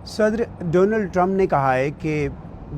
सदर Donald Trump ने कहा है कि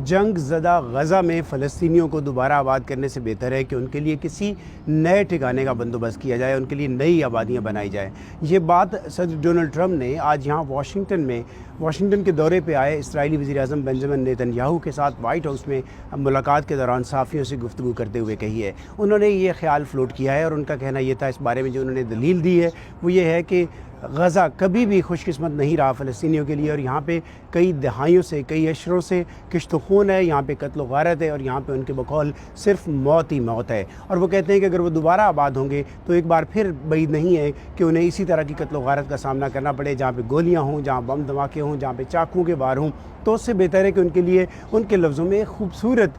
जंग ज़दा गज़ा में फ़लस्तीनियों को दोबारा आबाद करने से बेहतर है कि उनके लिए किसी नए ठिकाने का बंदोबस्त किया जाए, उनके लिए नई आबादियाँ बनाई जाएँ। ये बात सदर डोनाल्ड ट्रंप ने आज यहाँ वाशिंगटन के दौरे पे आए इसराइली वज़ीर-ए-आज़म बेंजामिन नेतन्याहू के साथ वाइट हाउस में मुलाकात के दौरान सहाफ़ियों से गुफ्तगू करते हुए कही है। उन्होंने ये ख्याल फ्लोट किया है और उनका कहना ये था, इस बारे में जो उन्होंने दलील दी है वो ये है कि गज़ा कभी भी खुशकिस्मत नहीं रहा फ़लस्तीनियों के लिए, और यहाँ पे कई दहाइयों से, कई अशरों से किश्त खून है, यहाँ पे कत्ल गारत है और यहाँ पे उनके बकौल सिर्फ मौत ही मौत है। और वो कहते हैं कि अगर वो दोबारा आबाद होंगे तो एक बार फिर بعید नहीं है कि उन्हें इसी तरह की कत्ल गारत का सामना करना पड़े, जहाँ पे गोलियाँ हों, जहाँ बम धमाके हों, जहाँ पे चाकुओं के वार हों। तो उससे बेहतर है कि उनके लिए, उनके लफ्ज़ों में, खूबसूरत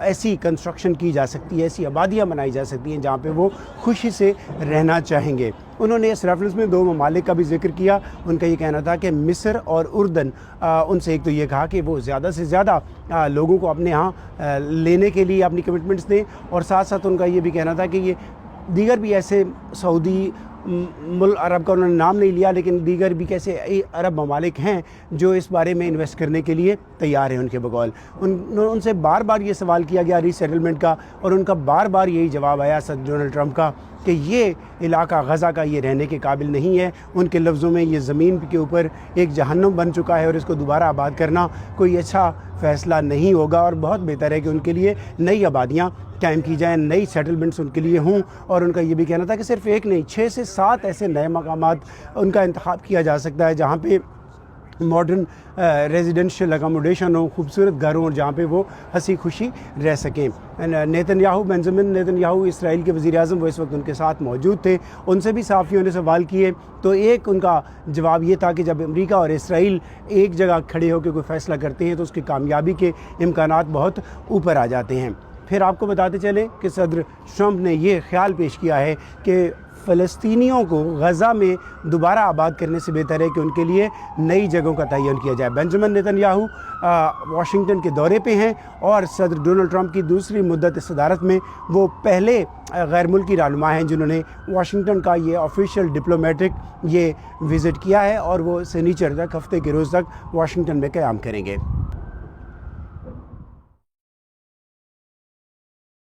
ऐसी कंस्ट्रक्शन की जा सकती है, ऐसी आबादियाँ बनाई जा सकती हैं जहाँ पे वो खुशी से रहना चाहेंगे। उन्होंने इस रेफरेंस में दो ममालिक का भी जिक्र किया। उनका ये कहना था कि मिस्र और उर्दन, उनसे एक तो ये कहा कि वो ज़्यादा से ज़्यादा लोगों को अपने यहाँ लेने के लिए अपनी कमिटमेंट्स दें, और साथ साथ उनका ये भी कहना था कि ये दीगर भी ऐसे सऊदी मुल्क, अरब का उन्होंने नाम नहीं लिया, लेकिन दीगर भी कैसे अरब ममालिक हैं जो इस बारे में इन्वेस्ट करने के लिए तैयार हैं उनके बगौल। उनसे बार बार ये सवाल किया गया रीसेटलमेंट का, और उनका बार बार यही जवाब आया सदर डोनाल्ड ट्रंप का कि ये इलाका गज़ा का ये रहने के काबिल नहीं है। उनके लफ्ज़ों में ये ज़मीन के ऊपर एक जहन्नुम बन चुका है और इसको दोबारा आबाद करना कोई अच्छा फ़ैसला नहीं होगा, और बहुत बेहतर है कि उनके लिए नई आबादियाँ कायम की जाएँ, नई सेटलमेंट्स उनके लिए हों। और उनका ये भी कहना था कि सिर्फ एक नहीं, 6 से 7 ऐसे नए मकामात उनका इंतखाब किया जा सकता है जहाँ पे मॉडर्न रेजिडेंशियल अकोमोडेशन हो, खूबसूरत घर हों, जहाँ पे वो हंसी खुशी रह सकें। बेंजामिन नेतन्याहू इसराइल के वज़ीर-ए-आज़म, वो इस वक्त उनके साथ मौजूद थे। उनसे भी सहाफ़ियों ने सवाल किए, तो एक उनका जवाब ये था कि जब अमेरिका और इसराइल एक जगह खड़े होकर कोई फ़ैसला करते हैं तो उसकी कामयाबी के इम्कानात बहुत ऊपर आ जाते हैं। फिर आपको बताते चले कि सदर ट्रंप ने ये ख्याल पेश किया है कि फ़लस्तीनियों को गज़ा में दोबारा आबाद करने से बेहतर है कि उनके लिए नई जगहों का तयन किया जाए। बेंजामिन नेतन्याहू वाशिंगटन के दौरे पे हैं, और सदर डोनाल्ड ट्रंप की दूसरी मुद्दत सदारत में वो पहले गैर मुल्की रहनुमा हैं जिन्होंने वाशिंगटन का ये ऑफिशियल डिप्लोमेटिक ये विज़िट किया है, और वो शनिचर तक, हफ्ते के रोज़ तक वाशिंगटन में क़याम करेंगे।